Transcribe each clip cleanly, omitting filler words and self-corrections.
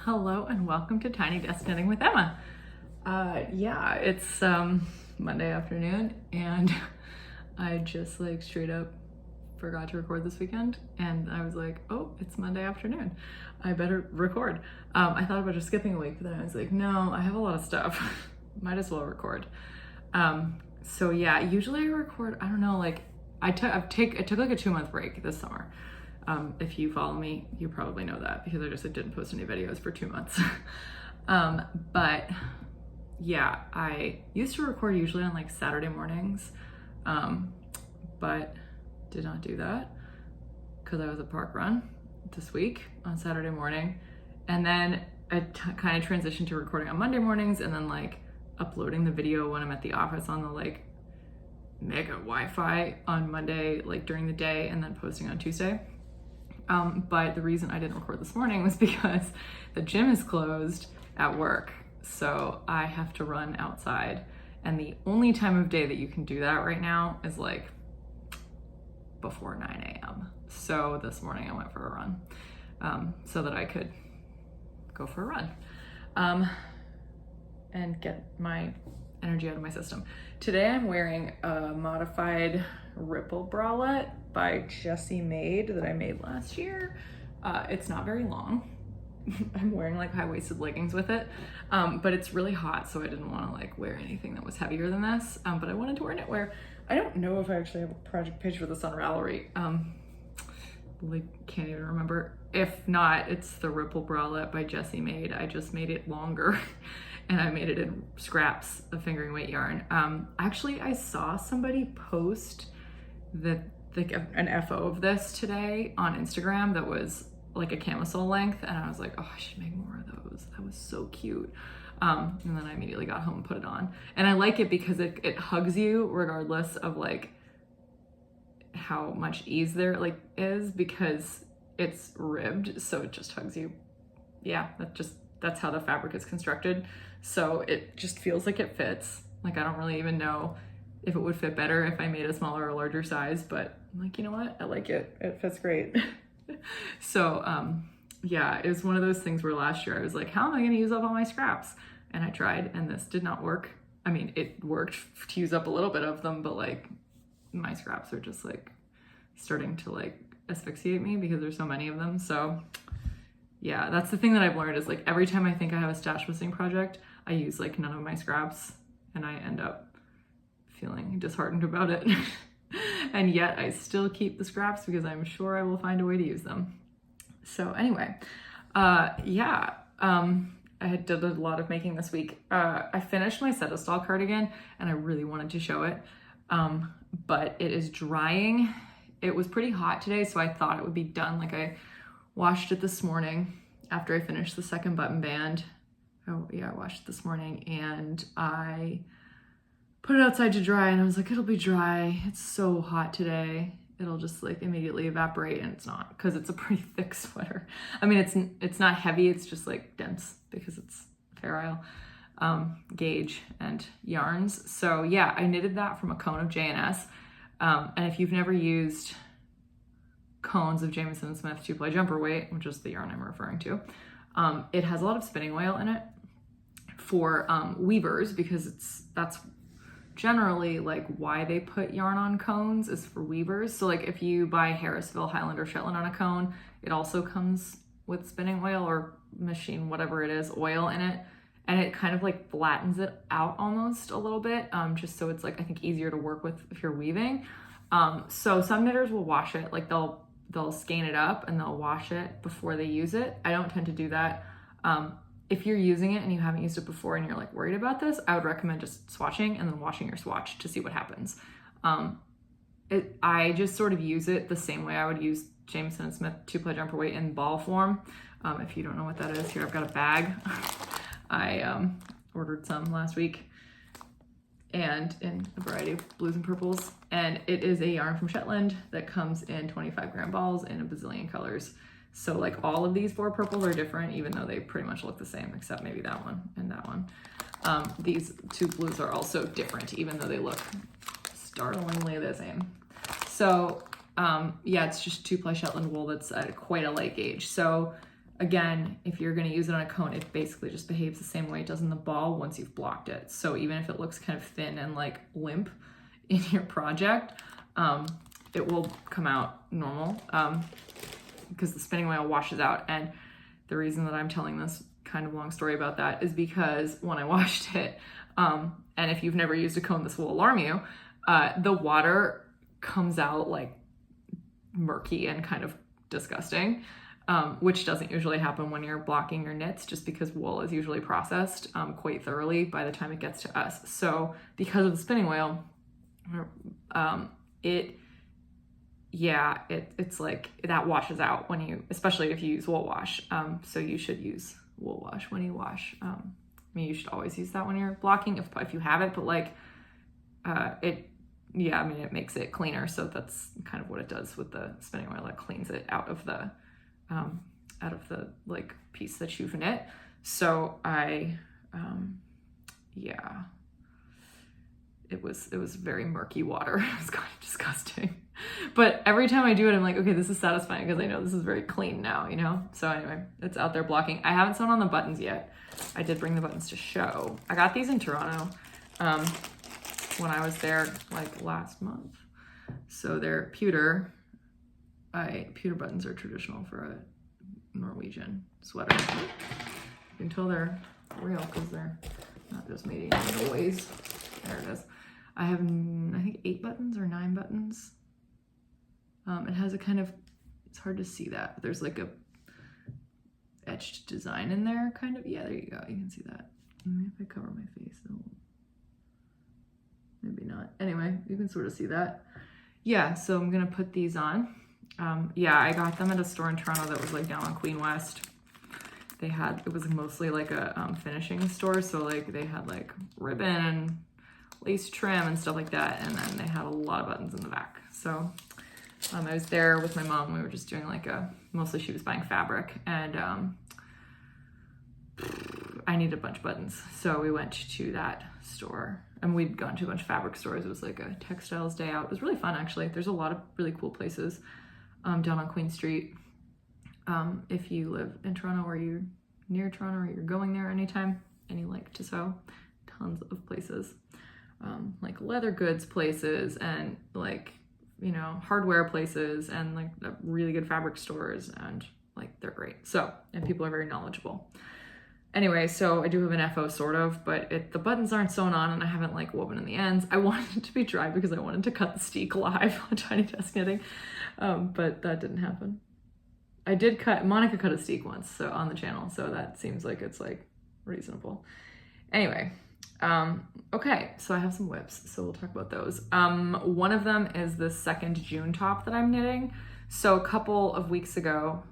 Hello and welcome to Tiny Desk Knitting with Emma. Yeah, it's Monday afternoon and I just like straight up forgot to record this weekend and I was like, oh, it's Monday afternoon. I better record. I thought about just skipping a week, but then I was like, no, I have a lot of stuff. Might as well record. So yeah, usually I record, I don't know, like I took like a 2-month break this summer. If you follow me, you probably know that because I just didn't post any videos for 2 months. But yeah, I used to record usually on like Saturday mornings, but did not do that because I was at Park Run this week on Saturday morning. And then I kind of transitioned to recording on Monday mornings and then like uploading the video when I'm at the office on the like mega Wi-Fi on Monday, like during the day, and then posting on Tuesday. But the reason I didn't record this morning was because the gym is closed at work. So I have to run outside. And the only time of day that you can do that right now is like before 9 a.m. So this morning I went for a run so that I could go for a run and get my energy out of my system. Today I'm wearing a modified ripple bralette by Jessie Made that I made last year. It's not very long. I'm wearing like high-waisted leggings with it, but it's really hot, so I didn't want to like wear anything that was heavier than this, but I wanted to wear knitwear. I don't know if I actually have a project page for this on Ravelry. Like can't even remember. If not, it's the ripple bralette by Jessie Made. I just made it longer and I made it in scraps of fingering weight yarn. Actually, I saw somebody post an FO of this today on Instagram that was like a camisole length, and I was like, oh, I should make more of those. That was so cute. And then I immediately got home and put it on. And I like it because it hugs you regardless of like how much ease there like is, because it's ribbed, so it just hugs you. Yeah, that's how the fabric is constructed. So it just feels like it fits. Like I don't really even know if it would fit better if I made a smaller or larger size, but I'm like, you know what? I like it. It fits great. So yeah, it was one of those things where last year I was like, how am I gonna use up all my scraps? And I tried and this did not work. I mean, it worked to use up a little bit of them, but like my scraps are just like starting to like asphyxiate me because there's so many of them. So yeah, that's the thing that I've learned is like every time I think I have a stash listing project, I use like none of my scraps and I end up feeling disheartened about it. And yet I still keep the scraps because I'm sure I will find a way to use them. So anyway, yeah, I did a lot of making this week. I finished my Setesdal cardigan and I really wanted to show it, but it is drying. It was pretty hot today, so I thought it would be done. Like I washed it this morning after I finished the second button band. Oh yeah, I washed it this morning and I put it outside to dry and I was like, it'll be dry. It's so hot today. It'll just like immediately evaporate, and it's not, because it's a pretty thick sweater. I mean, it's not heavy, it's just like dense because it's Fair Isle gauge and yarns. So yeah, I knitted that from a cone of J&S. And if you've never used cones of Jamieson & Smith 2-ply jumper weight, which is the yarn I'm referring to, it has a lot of spinning oil in it for weavers, because that's generally like why they put yarn on cones is for weavers. So like if you buy Harrisville, Highland, or Shetland on a cone, it also comes with spinning oil or machine, whatever it is, oil in it. And it kind of like flattens it out almost a little bit, just so it's like, I think, easier to work with if you're weaving. So some knitters will wash it, like they'll skein it up and they'll wash it before they use it. I don't tend to do that. If you're using it and you haven't used it before and you're like worried about this, I would recommend just swatching and then washing your swatch to see what happens. I just sort of use it the same way I would use Jamieson & Smith 2-ply jumper weight in ball form. If you don't know what that is, here I've got a bag. I ordered some last week and in a variety of blues and purples. And it is a yarn from Shetland that comes in 25-gram balls in a bazillion colors. So like all of these 4 purples are different, even though they pretty much look the same, except maybe that one and that one. These 2 blues are also different, even though they look startlingly the same. So yeah, it's just 2-ply Shetland wool that's at quite a light gauge. So Again, if you're going to use it on a cone, it basically just behaves the same way it does in the ball once you've blocked it. So even if it looks kind of thin and like limp in your project, it will come out normal because the spinning wheel washes out. And the reason that I'm telling this kind of long story about that is because when I washed it, and if you've never used a cone, this will alarm you, the water comes out like murky and kind of disgusting. Which doesn't usually happen when you're blocking your knits, just because wool is usually processed quite thoroughly by the time it gets to us. So because of the spinning wheel, it's like that washes out when you, especially if you use wool wash. So you should use wool wash when you wash. I mean, you should always use that when you're blocking if you have it, but like it makes it cleaner. So that's kind of what it does with the spinning wheel. It cleans it out of the like piece that you've knit. So it was very murky water. It was kind of disgusting, but every time I do it, I'm like, okay, this is satisfying because I know this is very clean now, you know? So anyway, it's out there blocking. I haven't sewn on the buttons yet. I did bring the buttons to show. I got these in Toronto when I was there like last month. So they're pewter. Pewter buttons are traditional for a Norwegian sweater. You can tell they're real because they're not just made in little ways. There it is. I have, I think 8 buttons or 9 buttons. It has a kind of, it's hard to see that, but there's like a etched design in there, kind of. Yeah, there you go. You can see that. Maybe if I cover my face, maybe not. Anyway, you can sort of see that. Yeah, so I'm gonna put these on. I got them at a store in Toronto that was like down on Queen West. It was mostly like a finishing store. So like they had like ribbon and lace trim and stuff like that. And then they had a lot of buttons in the back. So I was there with my mom. We were just doing like mostly she was buying fabric and I needed a bunch of buttons. So we went to that store and we'd gone to a bunch of fabric stores. It was like a textiles day out. It was really fun actually. There's a lot of really cool places down on Queen Street. If you live in Toronto or you're near Toronto or you're going there anytime and you like to sew, tons of places. Like leather goods places and like, you know, hardware places and like really good fabric stores and like they're great. So, and people are very knowledgeable. Anyway, so I do have an FO sort of, but the buttons aren't sewn on and I haven't like woven in the ends. I wanted it to be dry because I wanted to cut the steek live on Tiny Desk Knitting, but that didn't happen. I did Monica cut a steek once so on the channel, so that seems like it's like reasonable. Anyway, okay, so I have some whips, so we'll talk about those. One of them is the 2nd June top that I'm knitting. So a couple of weeks ago,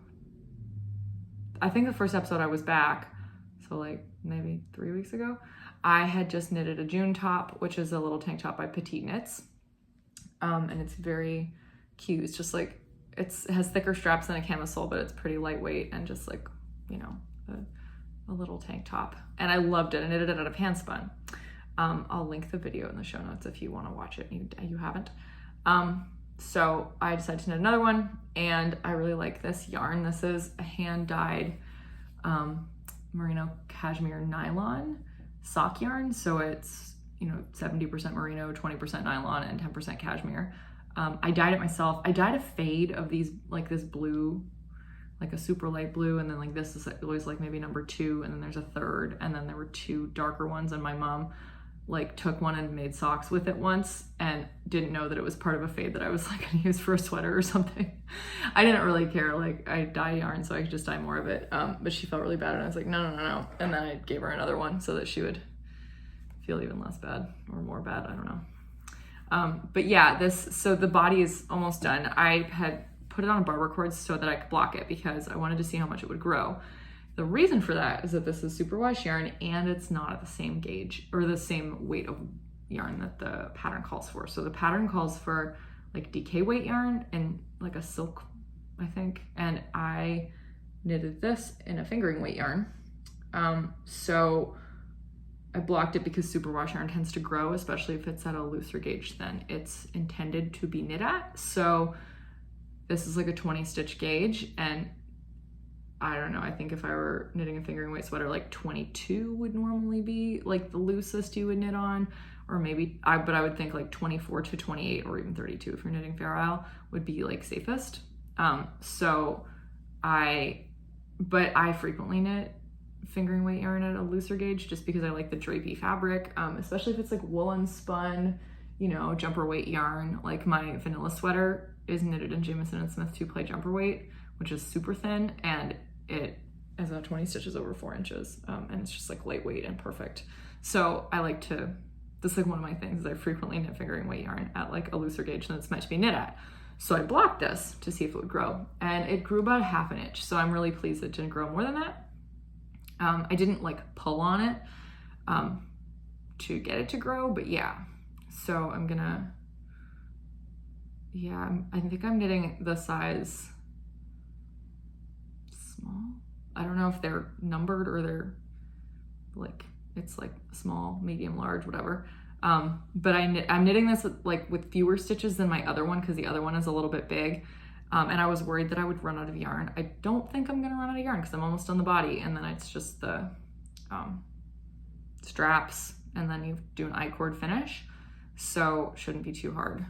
I think the first episode I was back, so like maybe 3 weeks ago, I had just knitted a June top, which is a little tank top by Petite Knits. And it's very cute. It's just like, it has thicker straps than a camisole, but it's pretty lightweight and just like, you know, a little tank top. And I loved it. I knitted it out of hand spun. I'll link the video in the show notes if you want to watch it and you haven't. So I decided to knit another one and I really like this yarn. This is a hand-dyed merino cashmere nylon sock yarn. So it's, you know, 70% merino, 20% nylon, and 10% cashmere. I dyed it myself. I dyed a fade of these, like this blue, like a super light blue, and then like this is always like maybe number 2, and then there's a third, and then there were 2 darker ones, and my mom like took one and made socks with it once and didn't know that it was part of a fade that I was like gonna use for a sweater or something. I didn't really care, like I dye yarn so I could just dye more of it, but she felt really bad and I was like no, and then I gave her another one so that she would feel even less bad or more bad, I don't know. But yeah, so the body is almost done. I had put it on a barber cord so that I could block it because I wanted to see how much it would grow. The reason for that is that this is superwash yarn and it's not at the same gauge or the same weight of yarn that the pattern calls for. So the pattern calls for like DK weight yarn and like a silk, I think. And I knitted this in a fingering weight yarn. So I blocked it because superwash yarn tends to grow, especially if it's at a looser gauge than it's intended to be knit at. So this is like a 20 stitch gauge and I don't know, I think if I were knitting a fingering weight sweater, like 22 would normally be like the loosest you would knit on, or maybe, but I would think like 24 to 28 or even 32 if you're knitting Fair Isle would be like safest. But I frequently knit fingering weight yarn at a looser gauge just because I like the drapey fabric, especially if it's like woolen spun, you know, jumper weight yarn. Like my vanilla sweater is knitted in Jamieson and Smith 2-ply jumper weight, which is super thin, and it has about 20 stitches over 4 inches, and it's just like lightweight and perfect. So I like to, this is like one of my things is I frequently knit fingering weight yarn at like a looser gauge than it's meant to be knit at. So I blocked this to see if it would grow, and it grew about 1/2 inch. So I'm really pleased it didn't grow more than that. I didn't like pull on it to get it to grow, but yeah. So I'm gonna, yeah, I think I'm knitting the size small. I don't know if they're numbered or they're like, it's like small, medium, large, whatever. But I'm knitting this like with fewer stitches than my other one because the other one is a little bit big. And I was worried that I would run out of yarn. I don't think I'm gonna run out of yarn because I'm almost on the body, and then it's just the straps, and then you do an I-cord finish. So shouldn't be too hard,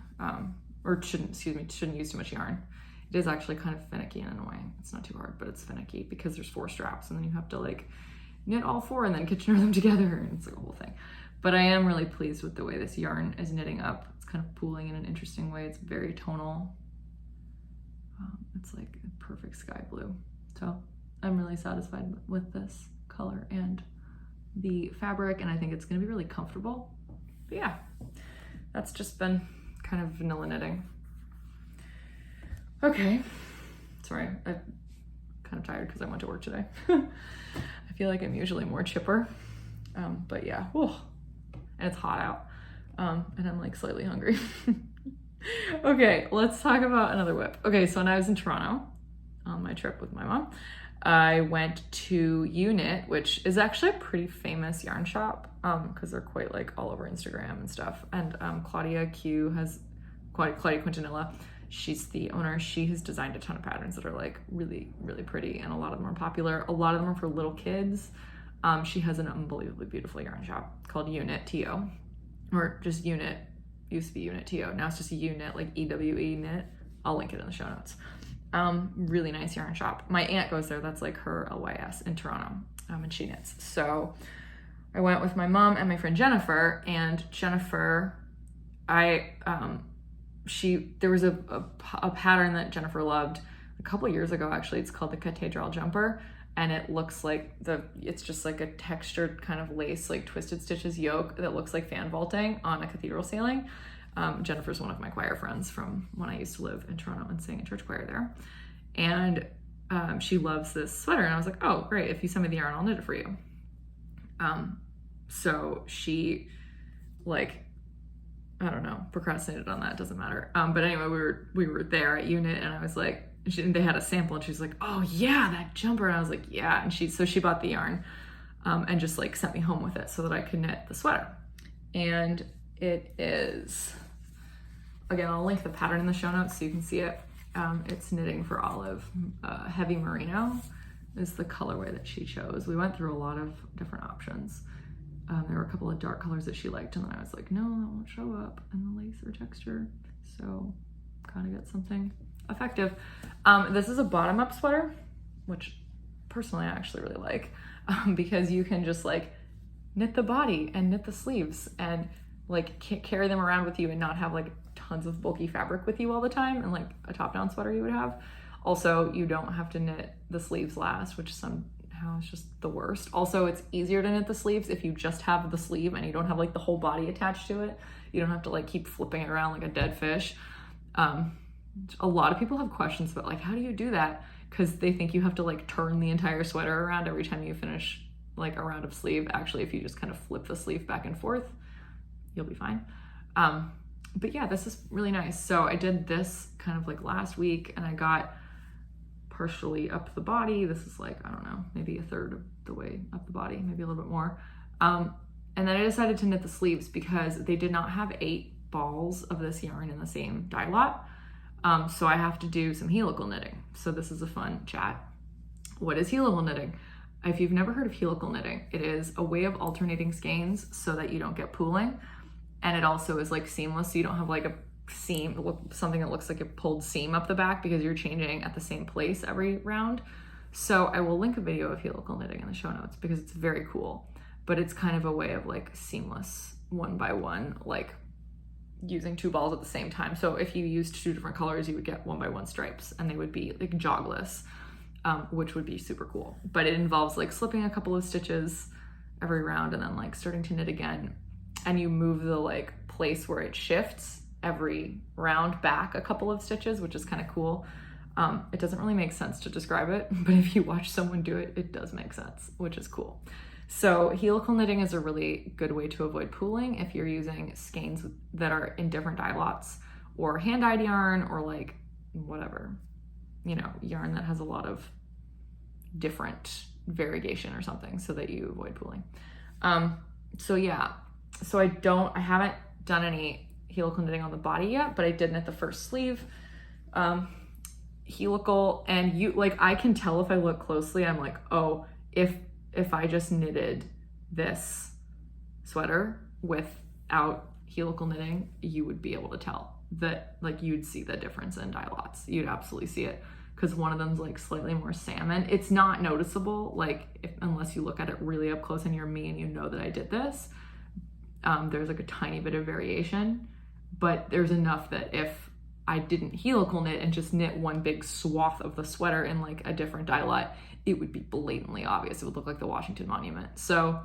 shouldn't use too much yarn. It is actually kind of finicky and annoying. It's not too hard, but it's finicky because there's 4 straps, and then you have to like knit all 4 and then kitchener them together, and it's like a whole thing. But I am really pleased with the way this yarn is knitting up. It's kind of pooling in an interesting way. It's very tonal. It's like a perfect sky blue. So I'm really satisfied with this color and the fabric, and I think it's gonna be really comfortable. But yeah, that's just been kind of vanilla knitting. Okay, sorry, I'm kind of tired because I went to work today. I feel like I'm usually more chipper, but yeah, whew. And it's hot out, and I'm like slightly hungry. Okay, let's talk about another whip. Okay, so when I was in Toronto on my trip with my mom, I went to Uknit, which is actually a pretty famous yarn shop because they're quite like all over Instagram and stuff. And Claudia Quintanilla, she's the owner. She has designed a ton of patterns that are like really, really pretty, and a lot of them are popular. A lot of them are for little kids. She has an unbelievably beautiful yarn shop called Uknit TO, or just Uknit. Used to be Uknit TO. Now it's just a Uknit, like EWE knit. I'll link it in the show notes. Really nice yarn shop. My aunt goes there. That's like her LYS in Toronto, and she knits. So I went with my mom and my friend Jennifer, and Jennifer, there was a pattern that Jennifer loved a couple of years ago, actually. It's called the Cathedral Jumper, and it looks like it's just like a textured kind of lace, like twisted stitches yoke that looks like fan vaulting on a cathedral ceiling. Jennifer's one of my choir friends from when I used to live in Toronto and sing in church choir there. And she loves this sweater, and I was like, oh, great, if you send me the yarn, I'll knit it for you. So she, like, I don't know, procrastinated on that, doesn't matter. But anyway, we were there at Uknit, and I was like, they had a sample, and she's like, oh yeah, that jumper. And I was like, yeah. And so she bought the yarn and just like sent me home with it so that I could knit the sweater. And it is, again, I'll link the pattern in the show notes so you can see it. It's knitting for olive. Heavy merino is the colorway that she chose. We went through a lot of different options. There were a couple of dark colors that she liked, and then I was like, no, that won't show up in the lace or texture. So gotta get something effective. This is a bottom-up sweater, which personally I actually really like, because you can just like knit the body and knit the sleeves and like carry them around with you and not have like tons of bulky fabric with you all the time, and like a top-down sweater you would have. Also, you don't have to knit the sleeves last, which somehow is just the worst. Also, it's easier to knit the sleeves if you just have the sleeve and you don't have like the whole body attached to it. You don't have to like keep flipping it around like a dead fish. A lot of people have questions about like, how do you do that? Because they think you have to like turn the entire sweater around every time you finish like a round of sleeve. Actually, if you just kind of flip the sleeve back and forth, you'll be fine. But yeah, this is really nice. So I did this kind of like last week, and I got partially up the body. This is like, I don't know, maybe a third of the way up the body, maybe a little bit more. And then I decided to knit the sleeves because they did not have 8 balls of this yarn in the same dye lot. So I have to do some helical knitting. So this is a fun chat. What is helical knitting? If you've never heard of helical knitting, it is a way of alternating skeins so that you don't get pooling. And it also is like seamless, so you don't have like a seam, something that looks like a pulled seam up the back because you're changing at the same place every round. So I will link a video of helical knitting in the show notes because it's very cool, but it's kind of a way of like seamless one by one, like using two balls at the same time. So if you used two different colors, you would get one by one stripes and they would be like jogless, which would be super cool. But it involves like slipping a couple of stitches every round and then like starting to knit again. And you move the like place where it shifts every round back a couple of stitches, which is kind of cool. It doesn't really make sense to describe it, but if you watch someone do it, it does make sense, which is cool. So helical knitting is a really good way to avoid pooling if you're using skeins that are in different dye lots or hand-dyed yarn or like whatever, you know, yarn that has a lot of different variegation or something so that you avoid pooling. So yeah, so I haven't done any helical knitting on the body yet, but I did knit the first sleeve. Helical, and you like, I can tell if I look closely, I'm like, oh, if I just knitted this sweater without helical knitting, you would be able to tell that, like, you'd see the difference in dye lots. You'd absolutely see it because one of them's like slightly more salmon. It's not noticeable, like unless you look at it really up close and you're me and you know that I did this. There's like a tiny bit of variation, but there's enough that if I didn't helical knit and just knit one big swath of the sweater in like a different dye lot, it would be blatantly obvious. It would look like the Washington Monument. So,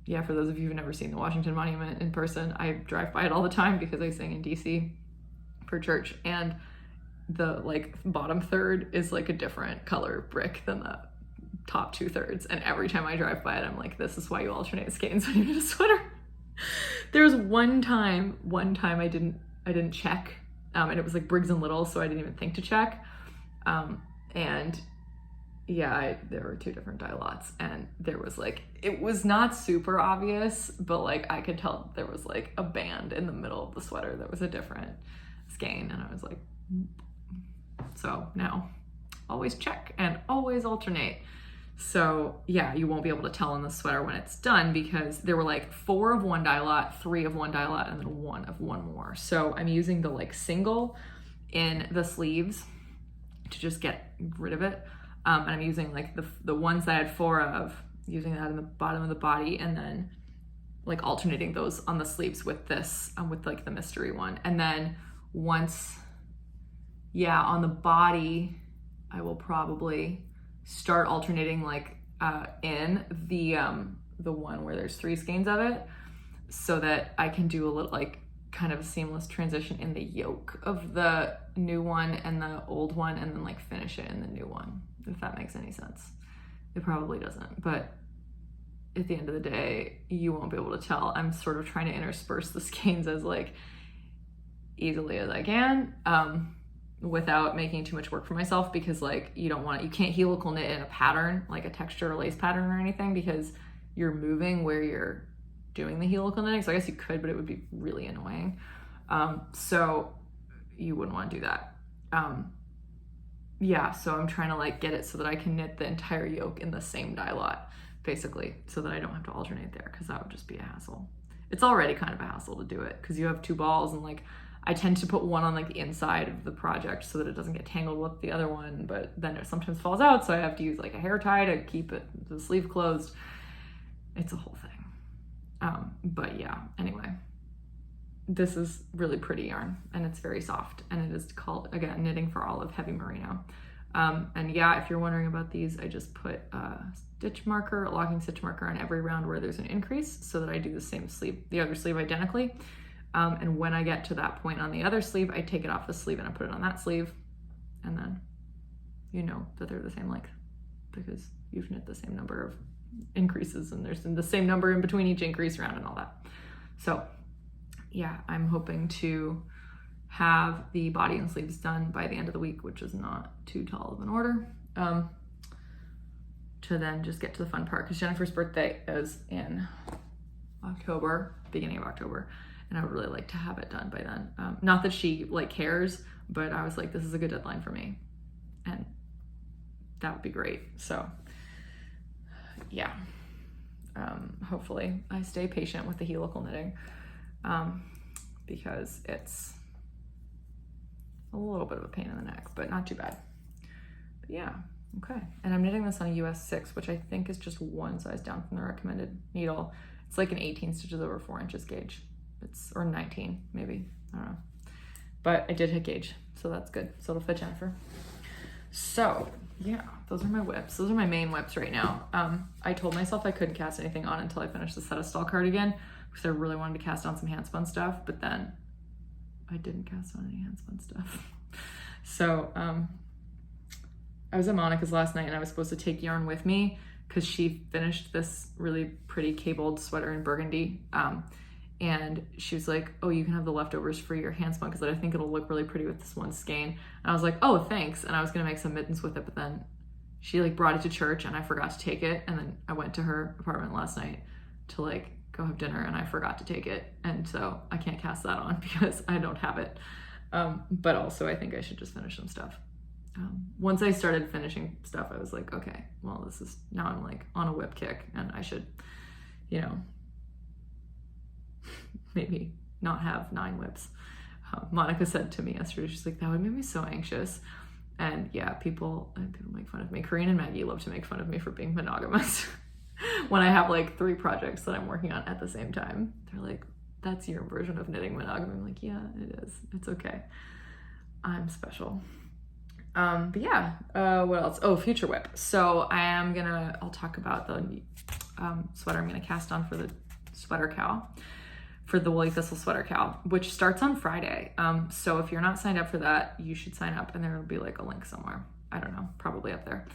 yeah, for those of you who've never seen the Washington Monument in person, I drive by it all the time because I sing in DC for church, and the like bottom third is like a different color brick than the top 2/3. And every time I drive by it, I'm like, this is why you alternate skeins when you knit a sweater. There was one time I didn't check, and it was like Briggs and Little, so I didn't even think to check. And yeah, there were two different dye lots, and there was like, it was not super obvious, but like I could tell there was like a band in the middle of the sweater that was a different skein, and I was like, so now always check and always alternate. So yeah, you won't be able to tell in the sweater when it's done because there were like 4 of one dye lot, 3 of one dye lot, and then 1 of one more. So I'm using the like single in the sleeves to just get rid of it. And I'm using like the ones that I had 4 of, using that in the bottom of the body, and then like alternating those on the sleeves with this, with like the mystery one. And then once, yeah, on the body, I will probably start alternating like in the one where there's 3 skeins of it, so that I can do a little like kind of a seamless transition in the yoke of the new one and the old one, and then like finish it in the new one, if that makes any sense. It probably doesn't, but at the end of the day, you won't be able to tell. I'm sort of trying to intersperse the skeins as like easily as I can, without making too much work for myself, because like you can't helical knit in a pattern, like a texture or lace pattern or anything, because you're moving where you're doing the helical knitting. So I guess you could, but it would be really annoying. So you wouldn't want to do that. Yeah, so I'm trying to like get it so that I can knit the entire yoke in the same dye lot, basically, so that I don't have to alternate there, because that would just be a hassle. It's already kind of a hassle to do it because you have 2 balls, and like I tend to put one on like the inside of the project so that it doesn't get tangled with the other one, but then it sometimes falls out, so I have to use like a hair tie to keep the sleeve closed. It's a whole thing. But yeah, anyway, this is really pretty yarn, and it's very soft, and it is called, again, Knitting for Olive Heavy Merino. And yeah, if you're wondering about these, I just put a stitch marker, a locking stitch marker on every round where there's an increase, so that I do the same sleeve, the other sleeve identically. And when I get to that point on the other sleeve, I take it off the sleeve and I put it on that sleeve, and then you know that they're the same length because you've knit the same number of increases, and there's the same number in between each increase round and all that. So yeah, I'm hoping to have the body and sleeves done by the end of the week, which is not too tall of an order, to then just get to the fun part, because Jennifer's birthday is in October, beginning of October, and I would really like to have it done by then. Not that she like cares, but I was like, this is a good deadline for me. and that would be great. So yeah, hopefully I stay patient with the helical knitting, because it's a little bit of a pain in the neck, but not too bad. But yeah, okay. And I'm knitting this on a US 6, which I think is just one size down from the recommended needle. It's like an 18 stitches over 4 inches gauge. Or 19 maybe, I don't know. But I did hit gauge, so that's good. So it'll fit Jennifer. So yeah, those are my whips. Those are my main whips right now. I told myself I couldn't cast anything on until I finished the Setesdal cardigan, because I really wanted to cast on some handspun stuff, but then I didn't cast on any handspun stuff. So I was at Monica's last night and I was supposed to take yarn with me because she finished this really pretty cabled sweater in burgundy. And she was like, oh, you can have the leftovers for your handspun because I think it'll look really pretty with this one skein. And I was like, oh, thanks. And I was gonna make some mittens with it, but then she like brought it to church and I forgot to take it. And then I went to her apartment last night to like go have dinner and I forgot to take it. And so I can't cast that on because I don't have it. But also I think I should just finish some stuff. Once I started finishing stuff, I was like, okay, well, now I'm like on a whip kick and I should, you know, maybe not have 9 whips. Monica said to me yesterday, she's like, that would make me so anxious. And yeah, people make fun of me. Corinne and Maggie love to make fun of me for being monogamous. When I have like 3 projects that I'm working on at the same time, they're like, that's your version of knitting monogamy. I'm like, yeah, it is. It's okay. I'm special. But yeah, what else? Oh, future whip. So I'll talk about the sweater I'm gonna cast on for the sweater cowl, for the woolly thistle sweater cowl, which starts on Friday. So if you're not signed up for that, you should sign up, and there will be like a link somewhere. I don't know, probably up there.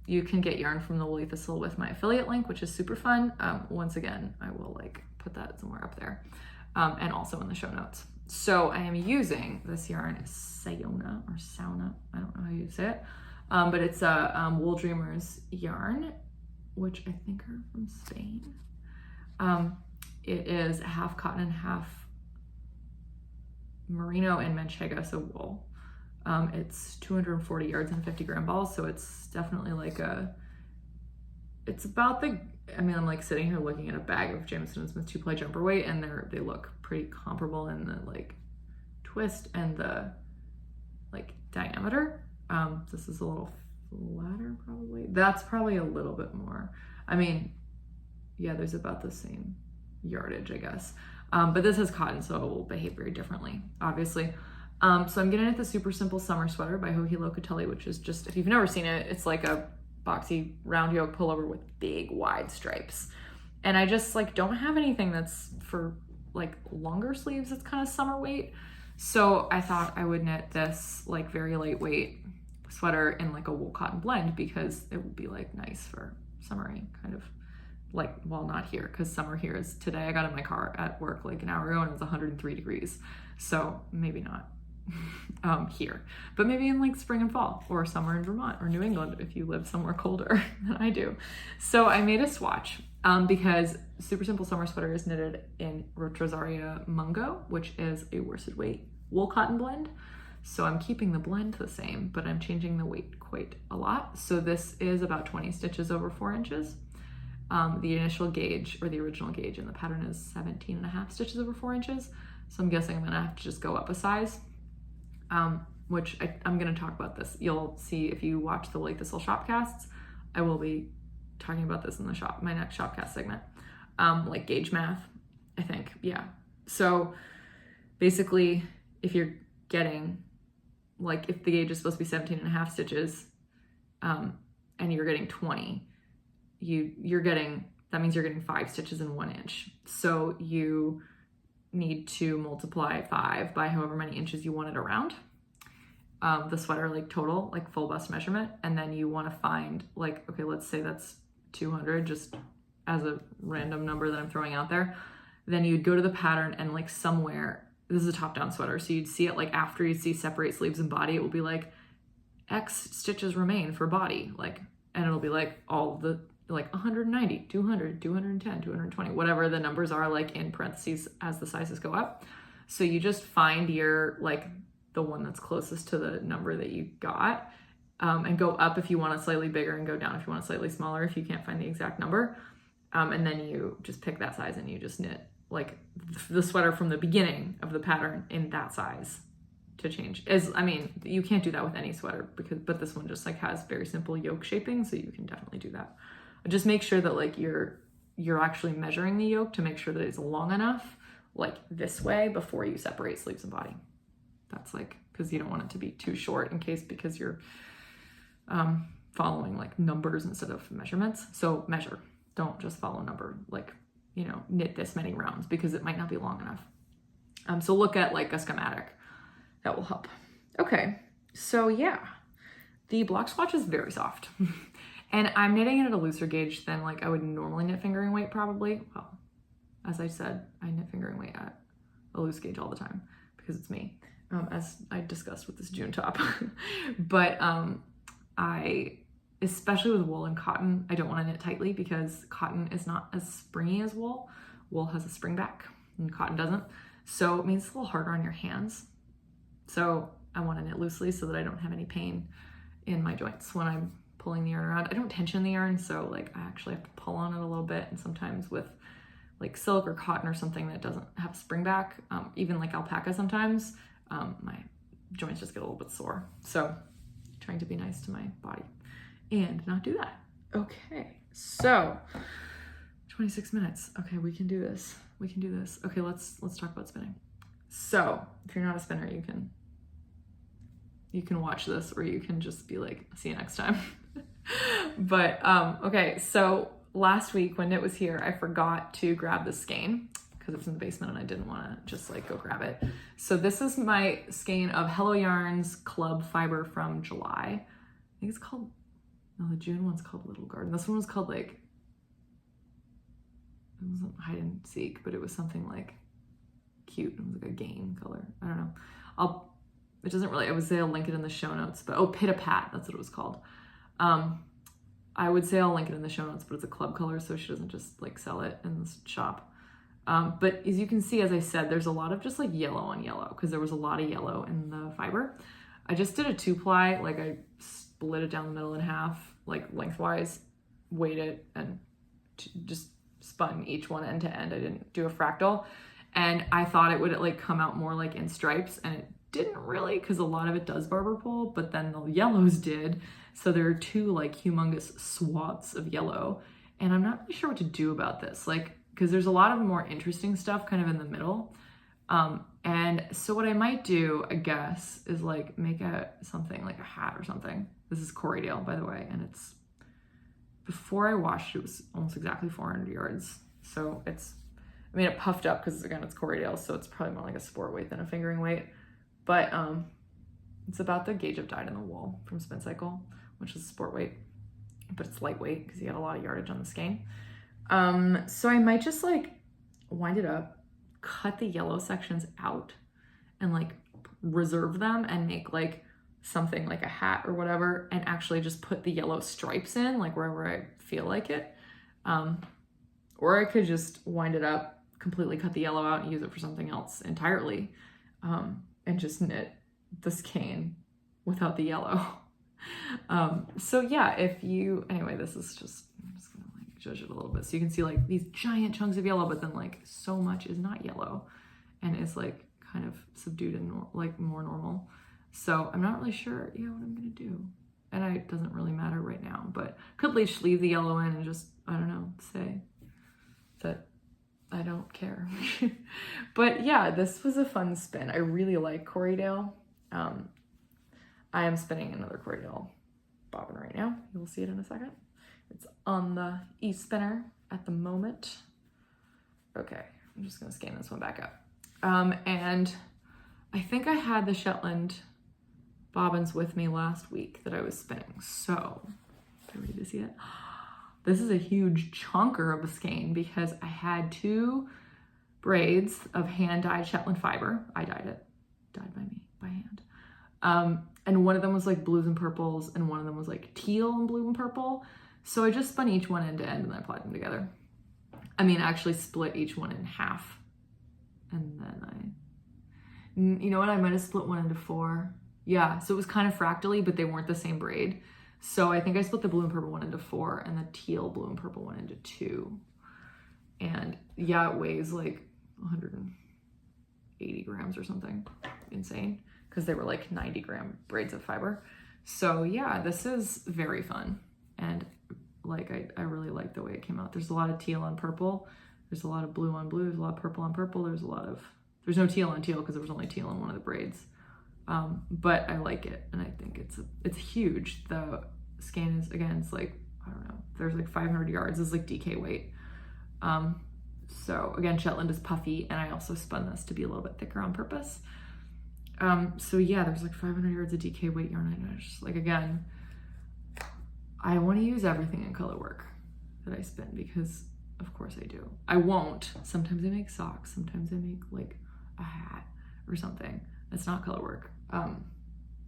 You can get yarn from the woolly thistle with my affiliate link, which is super fun. Once again, I will like put that somewhere up there, and also in the show notes. So I am using this yarn, Sauna or Sauna, I don't know how you say it, but it's a Wool Dreamers yarn, which I think are from Spain. It is half cotton and half merino and manchego, so wool. It's 240 yards and 50 gram balls, so it's definitely like it's about I'm like sitting here looking at a bag of Jamison & Smith 2-ply jumper weight, and they look pretty comparable in the like twist and the like diameter. This is a little flatter probably. That's probably a little bit more. I mean, yeah, there's about the same yardage, I guess. But this is cotton, so it will behave very differently, obviously. So I'm gonna knit the Super Simple Summer Sweater by Helical, which is just, if you've never seen it, it's like a boxy round yoke pullover with big wide stripes. And I just like don't have anything that's for like longer sleeves. It's kind of summer weight. So I thought I would knit this like very lightweight sweater in like a wool cotton blend, because it would be like nice for summery kind of. Like, well, not here, because summer here is today. I got in my car at work like an hour ago and it was 103 degrees. So maybe not here, but maybe in like spring and fall, or somewhere in Vermont or New England if you live somewhere colder than I do. So I made a swatch because Super Simple Summer Sweater is knitted in Rosaria Mungo, which is a worsted weight wool cotton blend. So I'm keeping the blend the same, but I'm changing the weight quite a lot. So this is about 20 stitches over 4 inches. The initial gauge, or the original gauge in the pattern, is 17.5 stitches over 4 inches. So I'm guessing I'm gonna have to just go up a size, which I'm gonna talk about this. You'll see if you watch the Like Thistle Shopcasts, I will be talking about this in the my next Shopcast segment, like gauge math, I think, yeah. So basically, if you're getting, like if the gauge is supposed to be 17.5 stitches, and you're getting 20, that means you're getting 5 stitches in 1 inch. So you need to multiply 5 by however many inches you want it around. The sweater, like total, like full bust measurement. And then you want to find like, okay, let's say that's 200, just as a random number that I'm throwing out there. Then you'd go to the pattern and like somewhere, this is a top-down sweater, so you'd see it like after you see separate sleeves and body, it will be like X stitches remain for body, like, and it'll be like all the like 190, 200, 210, 220, whatever the numbers are, like in parentheses as the sizes go up. So you just find your, like the one that's closest to the number that you got, and go up if you want it slightly bigger and go down if you want it slightly smaller if you can't find the exact number. And then you just pick that size and you just knit like the sweater from the beginning of the pattern in that size to change. I mean, you can't do that with any sweater but this one just like has very simple yoke shaping, so you can definitely do that. Just make sure that like you're actually measuring the yoke to make sure that it's long enough, like this way, before you separate sleeves and body. That's like, because you don't want it to be too short because you're following like numbers instead of measurements. So measure, don't just follow number, like, you know, knit this many rounds because it might not be long enough. So look at like a schematic, that will help. Okay, so yeah, the block swatch is very soft. And I'm knitting it at a looser gauge than like I would normally knit fingering weight probably. Well, as I said, I knit fingering weight at a loose gauge all the time because it's me, as I discussed with this June top. But especially with wool and cotton, I don't want to knit tightly because cotton is not as springy as wool. Wool has a spring back and cotton doesn't. So it means it's a little harder on your hands. So I want to knit loosely so that I don't have any pain in my joints when I'm pulling the yarn around. I don't tension the yarn, so like I actually have to pull on it a little bit. And sometimes with like silk or cotton or something that doesn't have spring back, even like alpaca sometimes, my joints just get a little bit sore. So trying to be nice to my body and not do that. Okay, so 26 minutes. Okay, we can do this. We can do this. Okay, let's talk about spinning. So if you're not a spinner, you can watch this, or you can just be like, see you next time. But okay, so last week when Knit was here, I forgot to grab the skein because it was in the basement and I didn't want to just like go grab it. So this is my skein of Hello Yarns Club Fiber from July. I think it's called, no, the June one's called Little Garden. This one was called like, it wasn't hide and seek, but it was something like cute. It was like a game color. I don't know. It doesn't really, I would say I'll link it in the show notes, but, oh, Pit a Pat, that's what it was called. I would say I'll link it in the show notes, but it's a club color, so she doesn't just like sell it in the shop. But as you can see, as I said, there's a lot of just like yellow on yellow because there was a lot of yellow in the fiber. I just did a 2-ply, like I split it down the middle in half, like lengthwise, weighed it, and just spun each one end to end. I didn't do a fractal. And I thought it would like come out more like in stripes, and it didn't really, because a lot of it does barber pole, but then the yellows did. So there are two like humongous swaths of yellow, and I'm not really sure what to do about this, like, because there's a lot of more interesting stuff kind of in the middle. And so what I might do, I guess, is like make something like a hat or something. This is Corydale, by the way, and it's, before I washed it was almost exactly 400 yards. So it's, I mean, it puffed up because again, it's Corydale, so it's probably more like a sport weight than a fingering weight. But it's about the gauge of dyed in the wool from Spin Cycle, which is a sport weight, but it's lightweight because you got a lot of yardage on the skein. So I might just like wind it up, cut the yellow sections out, and like reserve them and make like something like a hat or whatever, and actually just put the yellow stripes in like wherever I feel like it. Or I could just wind it up, completely cut the yellow out and use it for something else entirely, and just knit the skein without the yellow. So yeah, anyway, this is just, I'm just gonna like judge it a little bit. So you can see like these giant chunks of yellow, but then like so much is not yellow and is like kind of subdued and like more normal. So I'm not really sure, what I'm gonna do. And it doesn't really matter right now, but could leave the yellow in and just, I don't know, say that I don't care. But yeah, this was a fun spin. I really like Corydale. I am spinning another Corydale bobbin right now. You'll see it in a second. It's on the e-spinner at the moment. Okay, I'm just gonna scan this one back up. And I think I had the Shetland bobbins with me last week that I was spinning. So, are you ready to see it? This is a huge chunker of a skein because I had 2 braids of hand-dyed Shetland fiber. I dyed it, dyed by me, by hand. And one of them was like blues and purples, and one of them was like teal and blue and purple. So I just spun each one end to end and then I applied them together. I mean, actually split each one in half. And then I You know what? I might have split one into 4. Yeah, so it was kind of fractally, but they weren't the same braid. So I think I split the blue and purple one into 4 and the teal, blue and purple one into 2. And yeah, it weighs like 180 grams or something. Insane. Because they were like 90-gram braids of fiber. So yeah, this is very fun. And like, I really like the way it came out. There's a lot of teal on purple. There's a lot of blue on blue. There's a lot of purple on purple. There's no teal on teal because there was only teal on one of the braids. But I like it. And I think it's huge. The skein is, again, it's like, I don't know, there's like 500 yards. It's like DK weight. So again, Shetland is puffy, and I also spun this to be a little bit thicker on purpose. So yeah, there's like 500 yards of DK weight yarn. And I just like, again, I want to use everything in color work that I spin because of course I do. I won't. Sometimes I make socks. Sometimes I make like a hat or something. That's not color work.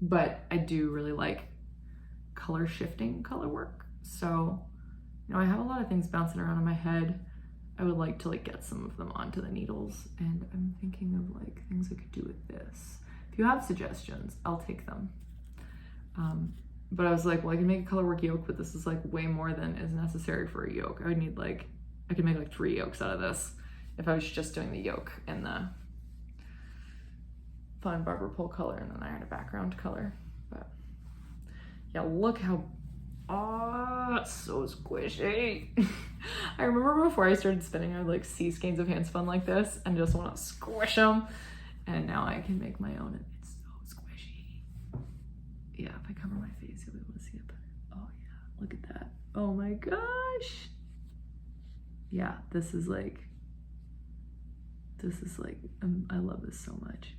But I do really like color shifting color work. So, you know, I have a lot of things bouncing around in my head. I would like to like get some of them onto the needles, and I'm thinking of like things I could do with this. If you have suggestions, I'll take them. But I was like, well, I can make a color work yoke, but this is like way more than is necessary for a yoke. I would need like, I could make like 3 yokes out of this if I was just doing the yoke and the fun barber pole color, and then I had a background color. But yeah, look how, it's so squishy. I remember before I started spinning, I would like see skeins of hand spun like this and just want to squish them. And now I can make my own, and it's so squishy. Yeah, if I cover my face, you'll be able to see it better. Oh yeah, look at that. Oh my gosh. Yeah, this is like, I love this so much.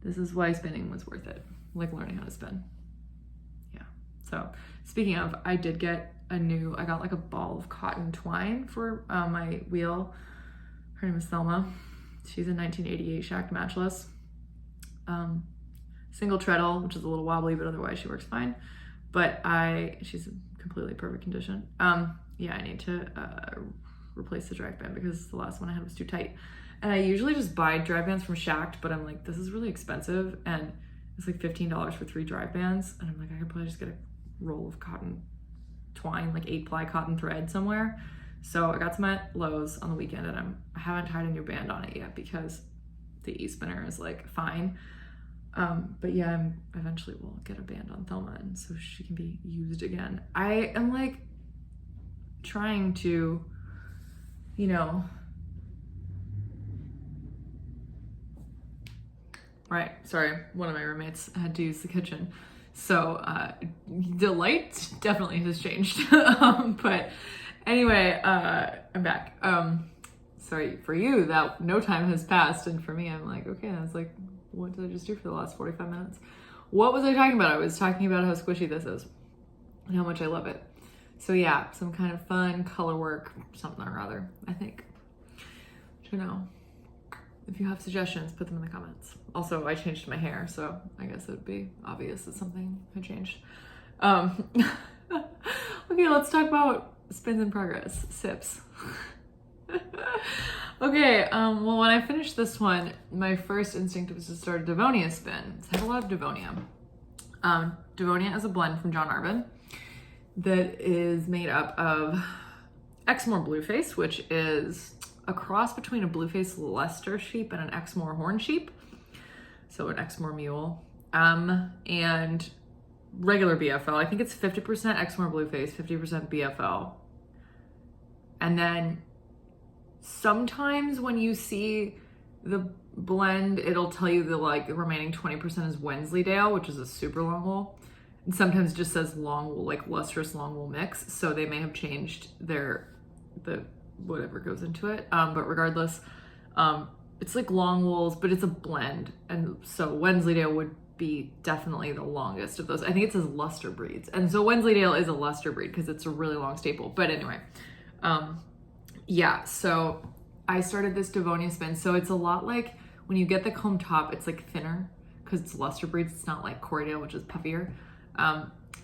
This is why spinning was worth it. Like learning how to spin. Yeah. So speaking of, I did get I got like a ball of cotton twine for my wheel. Her name is Thelma. She's a 1988 shacked matchless. Single treadle, which is a little wobbly, but otherwise she works fine. But she's in completely perfect condition. Yeah, I need to replace the drive band because the last one I had was too tight. And I usually just buy drive bands from Shacked, but I'm like, this is really expensive. And it's like $15 for 3 drive bands. And I'm like, I could probably just get a roll of cotton twine, like 8-ply cotton thread somewhere. So I got some at Lowe's on the weekend, and I haven't tied a new band on it yet because the e-spinner is like fine. But yeah, I eventually will get a band on Thelma, and so she can be used again. I am like trying to, you know, right, sorry, one of my roommates had to use the kitchen. So the light definitely has changed. But anyway, I'm back. Sorry, for you, that no time has passed. And for me, I'm like, okay, I was like, what did I just do for the last 45 minutes? What was I talking about? I was talking about how squishy this is and how much I love it. So yeah, some kind of fun color work, something or other, I think. I don't know. If you have suggestions, put them in the comments. Also, I changed my hair, so I guess it would be obvious that something had changed. Okay, let's talk about spins in progress, sips. Okay, well, when I finished this one, my first instinct was to start a Devonia spin. It's had a lot of Devonia. Devonia is a blend from John Arvin that is made up of Exmoor Blueface, which is a cross between a Blueface Leicester sheep and an Exmoor horn sheep. So an Exmoor mule. And regular BFL. I think it's 50% Exmoor Blueface, 50% BFL. And then sometimes when you see the blend, it'll tell you the remaining 20% is Wensleydale, which is a super long wool. And sometimes it just says long wool, like lustrous long wool mix. So they may have changed the whatever goes into it. But regardless, it's like long wools, but it's a blend. And so Wensleydale would be definitely the longest of those. I think it says luster breeds. And so Wensleydale is a luster breed because it's a really long staple. But anyway, yeah, so I started this Devonia spin. So it's a lot like when you get the comb top, it's like thinner because it's luster breeds. It's not like Corydale, which is puffier.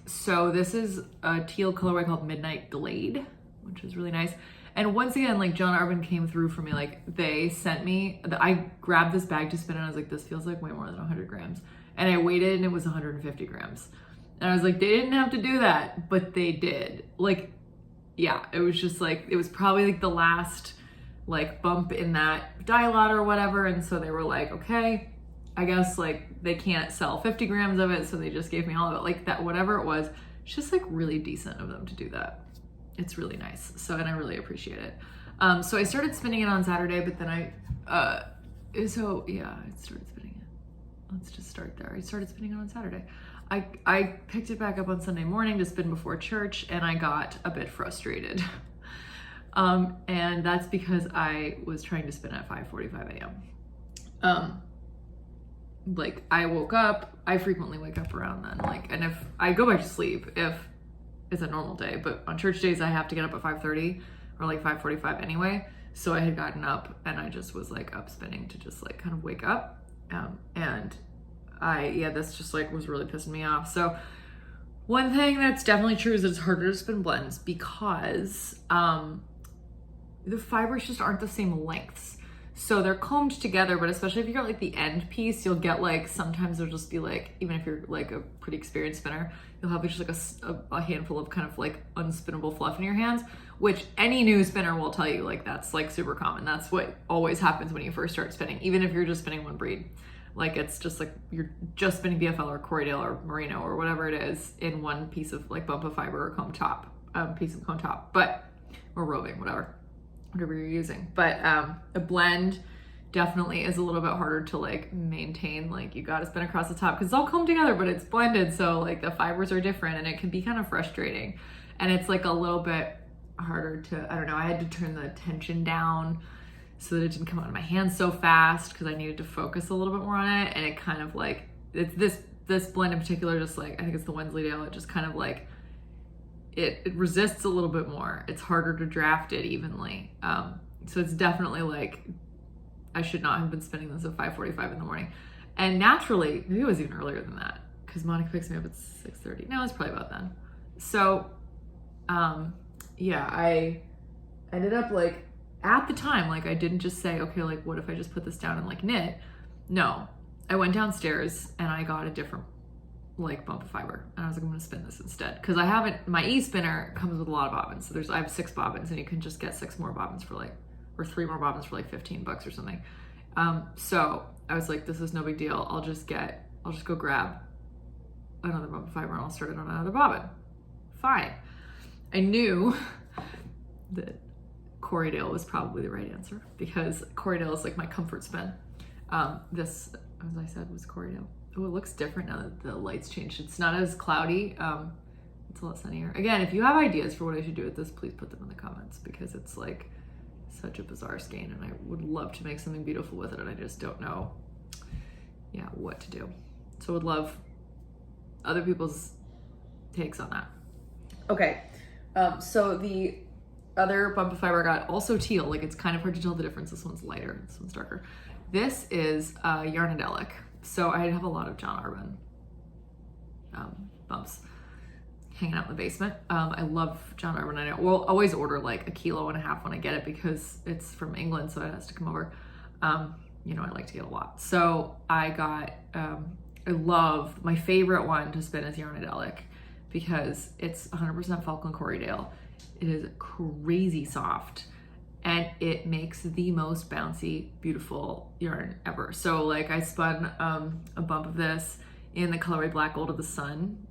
So this is a teal colorway called Midnight Glade, which is really nice. And once again, like John Arbin came through for me. Like they sent me, I grabbed this bag to spin and I was like, this feels like way more than 100 grams. And I weighed it and it was 150 grams. And I was like, they didn't have to do that, but they did. Like, yeah, it was just like, it was probably like the last like bump in that dye lot or whatever. And so they were like, okay, I guess like they can't sell 50 grams of it. So they just gave me all of it, like that, whatever it was. It's just like really decent of them to do that. It's really nice. So, and I really appreciate it. So I started spinning it on Saturday, but then I started spinning it. Let's just start there. I started spinning it on Saturday. I picked it back up on Sunday morning to spin before church, and I got a bit frustrated. And that's because I was trying to spin at 5:45 a.m. Like I woke up, I frequently wake up around then, like, and if I go back to sleep, if it's a normal day, but on church days I have to get up at 5:30 or like 5:45 anyway. So I had gotten up and I just was like up spinning to just like kind of wake up. And this just like was really pissing me off. So one thing that's definitely true is that it's harder to spin blends because the fibers just aren't the same lengths. So they're combed together, but especially if you got like the end piece, you'll get like, sometimes there'll just be like, even if you're like a pretty experienced spinner, you'll have just like a handful of kind of like unspinnable fluff in your hands, which any new spinner will tell you, like that's like super common. That's what always happens when you first start spinning, even if you're just spinning one breed. Like it's just like, you're just spinning BFL or Corydale or Merino or whatever it is in one piece of like bump of fiber or comb top, piece of comb top, or roving, whatever you're using. But a blend definitely is a little bit harder to like maintain. Like you got to spin across the top because it's all combed together, but it's blended. So like the fibers are different and it can be kind of frustrating. And it's like a little bit harder to, I don't know, I had to turn the tension down so that it didn't come out of my hands so fast because I needed to focus a little bit more on it. And it kind of like, it's this blend in particular, just like, I think it's the Wensleydale, it just kind of like, it resists a little bit more. It's harder to draft it evenly. So it's definitely like, I should not have been spinning this at 5:45 in the morning. And naturally, maybe it was even earlier than that because Monica picks me up at 6:30. No, it's probably about then. So, I ended up like, at the time, like I didn't just say, okay, like what if I just put this down and like knit? No, I went downstairs and I got a different like bump of fiber and I was like, I'm gonna spin this instead because I haven't, my e-spinner comes with a lot of bobbins, so I have 6 bobbins and you can just get 6 more bobbins for like, or 3 more bobbins for like $15 or something. So I was like, this is no big deal, I'll just go grab another bump of fiber and I'll start it on another bobbin. Fine. I knew that Corydale was probably the right answer because Corydale is like my comfort spin. This, as I said, was Corydale. Oh, it looks different now that the light's changed. It's not as cloudy. It's a lot sunnier. Again, if you have ideas for what I should do with this, please put them in the comments because it's like such a bizarre skein and I would love to make something beautiful with it and I just don't know, what to do. So I would love other people's takes on that. Okay, so the other bump of fiber I got, also teal, like it's kind of hard to tell the difference. This one's lighter, this one's darker. This is Yarnadelic. So I have a lot of John Arbin bumps hanging out in the basement. I love John Arbin. I know we'll always order like 1.5 kilos when I get it because it's from England, so it has to come over. I like to get a lot. So I got, I love, my favorite one to spin is Yarnadelic because it's 100% Falcon Corydale. It is crazy soft. And it makes the most bouncy, beautiful yarn ever. So like I spun a bump of this in the colorway Black Gold of the Sun.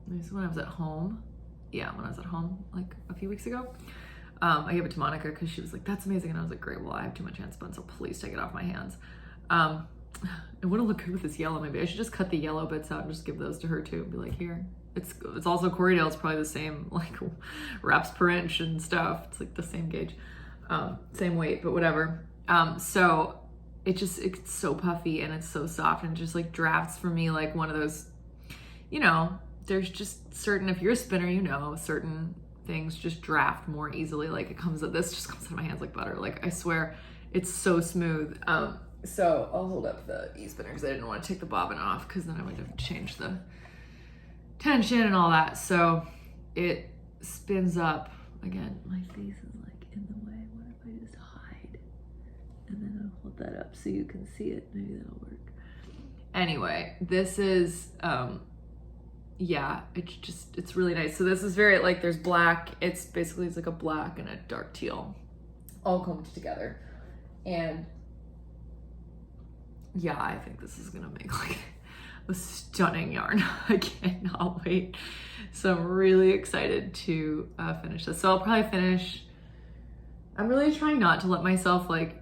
This is when I was at home. Yeah, when I was at home like a few weeks ago. I gave it to Monica because she was like, that's amazing. And I was like, great, well, I have too much hand spun, so please take it off my hands. It wouldn't look good with this yellow. Maybe I should just cut the yellow bits out and just give those to her too and be like, here. It's also Corydale. It's probably the same like wraps per inch and stuff. It's like the same gauge, same weight, but whatever. So it's so puffy and it's so soft and just like drafts for me like one of those, there's just certain, if you're a spinner, certain things just draft more easily. Like this just comes out of my hands like butter. Like I swear it's so smooth. So I'll hold up the e-spinner because I didn't want to take the bobbin off because then I would have changed the tension and all that. So it spins up, again, my face is like in the way. What if I just hide? And then I'll hold that up so you can see it. Maybe that'll work. Anyway, this is, yeah, it's really nice. So this is very, like, there's black. It's basically, it's like a black and a dark teal all combed together. And yeah, I think this is gonna make like a stunning yarn. I cannot wait. So I'm really excited to finish this. So I'll probably finish, I'm really trying not to let myself like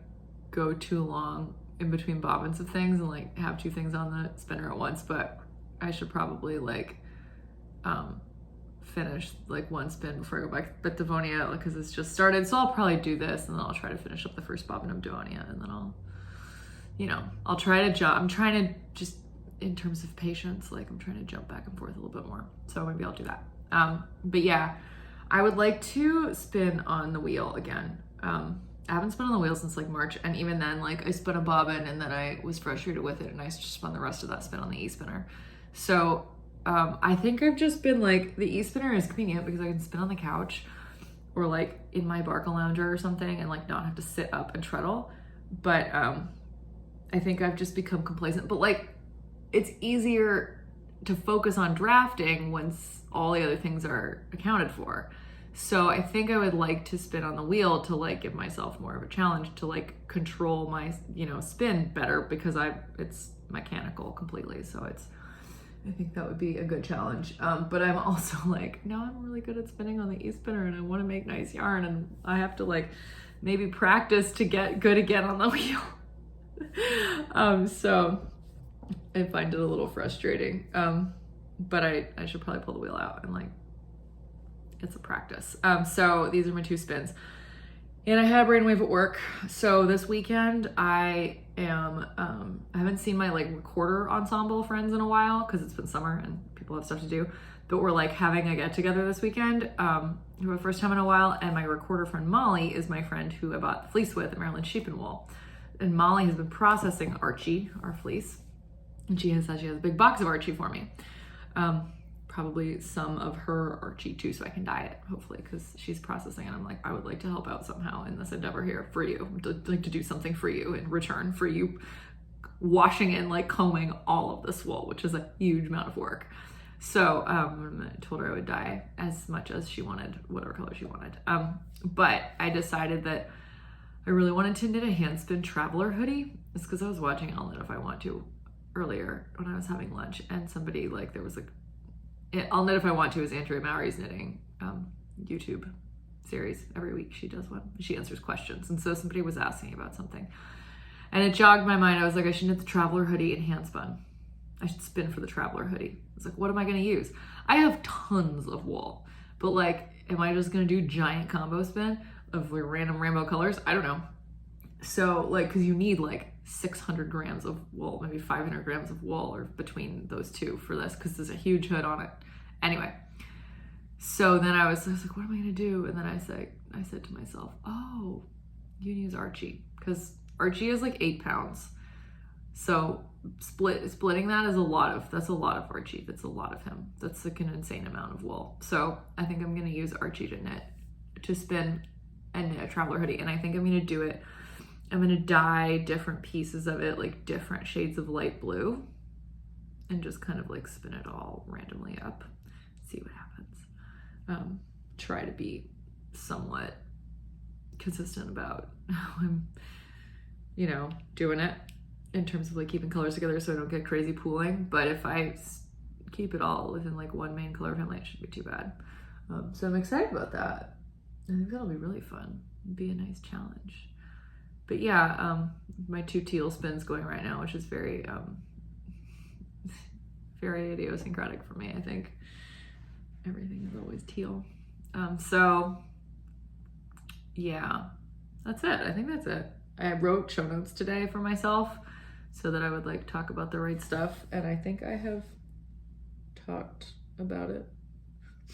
go too long in between bobbins of things and like have two things on the spinner at once, but I should probably like finish like one spin before I go back to Devonia because it's just started. So I'll probably do this and then I'll try to finish up the first bobbin of Devonia, and then I'll, you know, I'll try to jump. I'm trying to just, in terms of patience, like I'm trying to jump back and forth a little bit more. So maybe I'll do that. But yeah, I would like to spin on the wheel again. I haven't spun on the wheel since like March, and even then, like I spun a bobbin and then I was frustrated with it and I just spun the rest of that spin on the e-spinner. So I think I've just been like, the e-spinner is convenient because I can spin on the couch or like in my Barca lounger or something and like not have to sit up and treadle. But I think I've just become complacent. But like, it's easier to focus on drafting once all the other things are accounted for. So I think I would like to spin on the wheel to like give myself more of a challenge to like control my, you know, spin better because it's mechanical completely. So I think that would be a good challenge. But I'm also like, no, I'm really good at spinning on the e-spinner and I want to make nice yarn and I have to like maybe practice to get good again on the wheel. So I find it a little frustrating. But I should probably pull the wheel out and like, it's a practice. So these are my two spins. And I had a brainwave at work. So this weekend I haven't seen my like recorder ensemble friends in a while because it's been summer and people have stuff to do. But we're like having a get together this weekend for the first time in a while. And my recorder friend Molly is my friend who I bought the fleece with at Maryland Sheep and Wool. And Molly has been processing Archie, our fleece. And she has said she has a big box of Archie for me. Probably some of her Archie too, so I can dye it, hopefully, because she's processing and I'm like, I would like to help out somehow in this endeavor here for you. I'd like to do something for you in return for you washing and like combing all of this wool, which is a huge amount of work. So I told her I would dye as much as she wanted, whatever color she wanted. But I decided that I really wanted to knit a hand spin traveler hoodie. It's because I was watching I'll Knit If I Want To earlier when I was having lunch, and somebody like, there was like, I'll Knit If I Want To is Andrea Mowry's knitting YouTube series. Every week she does one. She answers questions. And so somebody was asking about something. And it jogged my mind. I was like, I should knit the traveler hoodie in hand spun. I should spin for the traveler hoodie. I was like, what am I going to use? I have tons of wool. But like, am I just going to do giant combo spin of like random rainbow colors? I don't know. So like, because you need like 600 grams of wool, maybe 500 grams of wool or between those two for this, because there's a huge hood on it. Anyway, so then I was like, what am I gonna do? And then I said to myself, oh, you can use Archie, because Archie is like 8 pounds. So splitting that is that's a lot of Archie. That's a lot of him. That's like an insane amount of wool. So I think I'm gonna use Archie to spin and knit a traveler hoodie. And I think I'm gonna do it. I'm gonna dye different pieces of it, like different shades of light blue, and just kind of like spin it all randomly up, see what happens. Try to be somewhat consistent about how I'm, you know, doing it in terms of like keeping colors together so I don't get crazy pooling. But if I keep it all within like one main color family, it shouldn't be too bad. So I'm excited about that. I think that'll be really fun. It'd be a nice challenge. But yeah, my 2 teal spins going right now, which is very, very idiosyncratic for me. I think everything is always teal. So yeah, that's it. I think that's it. I wrote show notes today for myself so that I would like talk about the right stuff. And I think I have talked about it.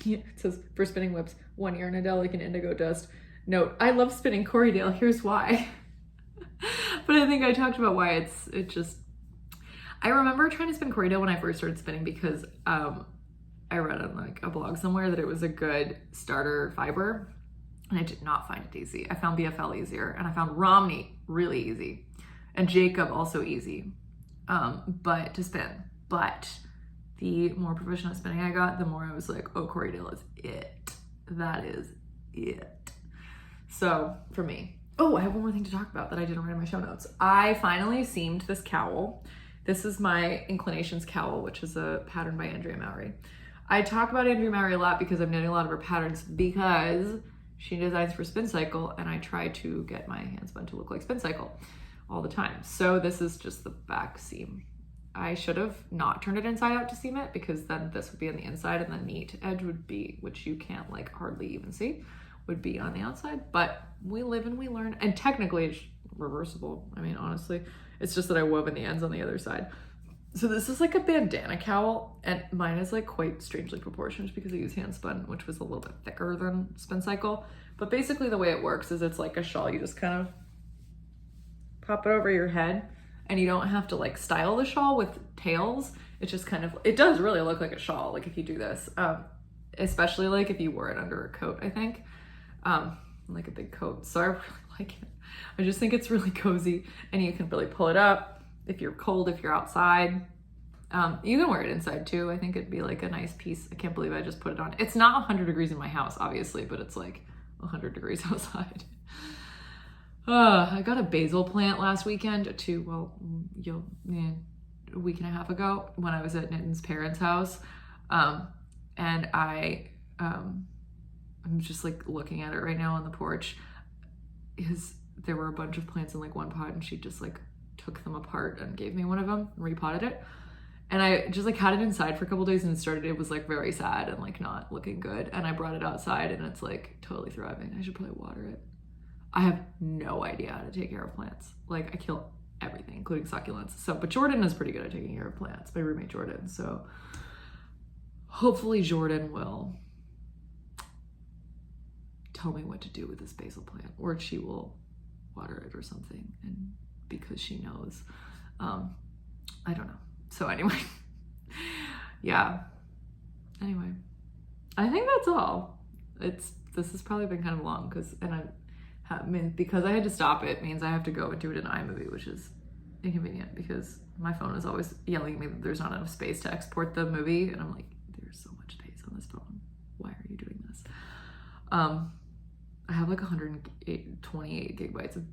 Yeah, it says for spinning whips, 1 Yarnadelic and indigo dust. Note, I love spinning Corydale. Here's why. But I think I talked about why I remember trying to spin Corydale when I first started spinning because I read on like a blog somewhere that it was a good starter fiber. and I did not find it easy. I found BFL easier, and I found Romney really easy, and Jacob also easy, but to spin. But the more professional spinning I got, the more I was like, oh, Corydale is it. That is it. So for me, oh, I have one more thing to talk about that I didn't write in my show notes. I finally seamed this cowl. This is my Inclinations cowl, which is a pattern by Andrea Mowry. I talk about Andrea Mowry a lot because I'm knitting a lot of her patterns because she designs for Spin Cycle, and I try to get my hand spun to look like Spin Cycle all the time. So this is just the back seam. I should have not turned it inside out to seam it, because then this would be on the inside and the neat edge would be, which you can't like hardly even see, would be on the outside. But we live and we learn, and technically it's reversible. I mean, honestly, it's just that I wove in the ends on the other side. So this is like a bandana cowl, and mine is like quite strangely proportioned because I use hand spun, which was a little bit thicker than Spin Cycle. But basically the way it works is it's like a shawl. You just kind of pop it over your head, and you don't have to like style the shawl with tails. It's just kind of, it does really look like a shawl, like if you do this, especially like if you wore it under a coat, I think, like a big coat. So I really like it. I just think it's really cozy, and you can really pull it up if you're cold, if you're outside. You can wear it inside too. I think it'd be like a nice piece. I can't believe I just put it on. It's not 100 degrees in my house, obviously, but it's like 100 degrees outside. I got a basil plant last weekend a week and a half ago when I was at Nitin's parents' house. And I'm just like looking at it right now on the porch. There were a bunch of plants in like one pot, and she just like took them apart and gave me one of them and repotted it. And I just like had it inside for a couple days, and it was like very sad and like not looking good. And I brought it outside, and it's like totally thriving. I should probably water it. I have no idea how to take care of plants. Like I kill everything, including succulents. So, but Jordan is pretty good at taking care of plants, my roommate Jordan. So hopefully Jordan will tell me what to do with this basil plant, or she will water it or something. And because she knows, I don't know. So anyway, yeah. Anyway, I think that's all. This has probably been kind of long because I had to stop it means I have to go and do it in iMovie, which is inconvenient because my phone is always yelling at me that there's not enough space to export the movie, and I'm like, there's so much space on this phone. Why are you doing this? I have like 128 gigabytes of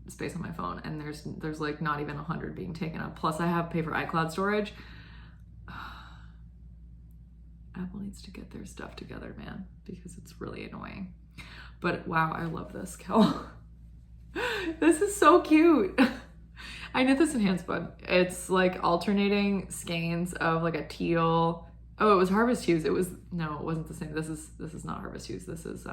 space on my phone, and there's like not even 100 being taken up. Plus I have paper iCloud storage. Apple needs to get their stuff together, man, because it's really annoying. But wow, I love this cowl. This is so cute. I knit this in hand spun. It's like alternating skeins of like a teal. Oh, it was Harvest Hues. No, it wasn't the same. This is not Harvest Hues. This is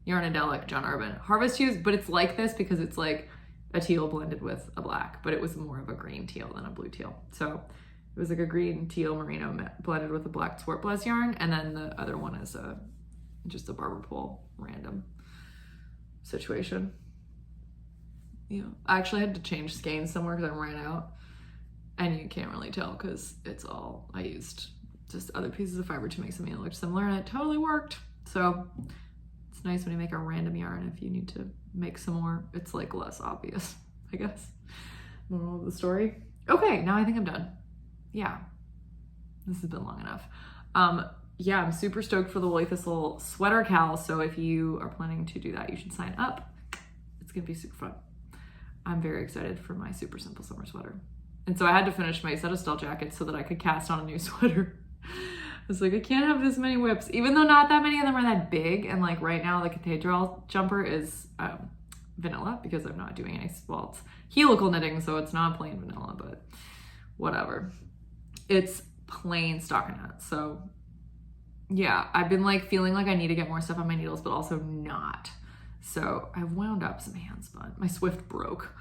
Yarnadelic John Urban. Harvest Hues, but it's like this because it's like a teal blended with a black, but it was more of a green teal than a blue teal. So it was like a green teal merino blended with a black Swartblast yarn, and then the other one is just a barber pole random situation. Yeah, I actually had to change skeins somewhere because I ran out, and you can't really tell because I used just other pieces of fiber to make something that looked similar, and it totally worked. So it's nice when you make a random yarn. If you need to make some more, it's like less obvious, I guess. Moral of the story. Okay, now I think I'm done. Yeah, this has been long enough. Yeah, I'm super stoked for the Woolly Thistle sweater cowl. So if you are planning to do that, you should sign up. It's gonna be super fun. I'm very excited for my super simple summer sweater. And so I had to finish my Setesdal jacket so that I could cast on a new sweater. I was like, I can't have this many whips, even though not that many of them are that big. And like right now, the Cathedral Jumper is vanilla because I'm not doing any, well, it's helical knitting, so it's not plain vanilla, but whatever. It's plain stockinette. So yeah, I've been like feeling like I need to get more stuff on my needles, but also not. So I've wound up some hand spun. My Swift broke.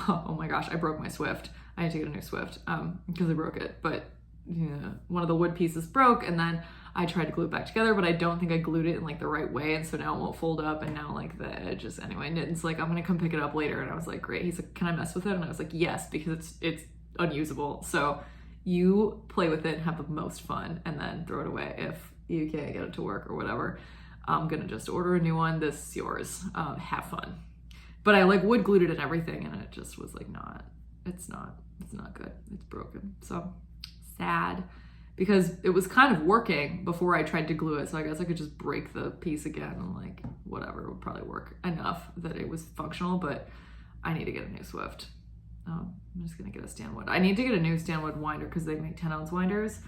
Oh my gosh, I broke my Swift. I had to get a new Swift because I broke it. But yeah, one of the wood pieces broke, and then I tried to glue it back together, but I don't think I glued it in like the right way, and so now it won't fold up, and now like the edges anyway. Nitin's like, I'm gonna come pick it up later, and I was like, great. He's like, can I mess with it? And I was like, yes, because it's unusable. So you play with it and have the most fun, and then throw it away if you can't get it to work or whatever. I'm gonna just order a new one. This is yours. Have fun. But I like wood glued it and everything, and it just was like it's not good. It's broken. So sad, because it was kind of working before I tried to glue it. So I guess I could just break the piece again and like whatever, it would probably work enough that it was functional, but I need to get a new Swift. I'm just gonna get a Stanwood. I need to get a new Stanwood winder because they make 10-ounce winders,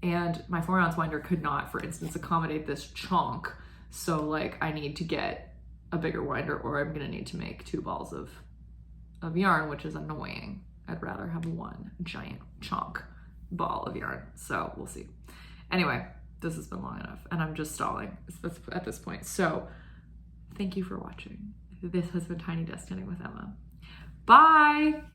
and my 4-ounce winder could not, for instance, accommodate this chunk. So like I need to get a bigger winder, or I'm gonna need to make 2 balls of yarn, which is annoying. I'd rather have one giant chunk ball of yarn. So we'll see. Anyway, this has been long enough, and I'm just stalling at this point. So thank you for watching. This has been Tiny Desk Knitting with Emma. Bye.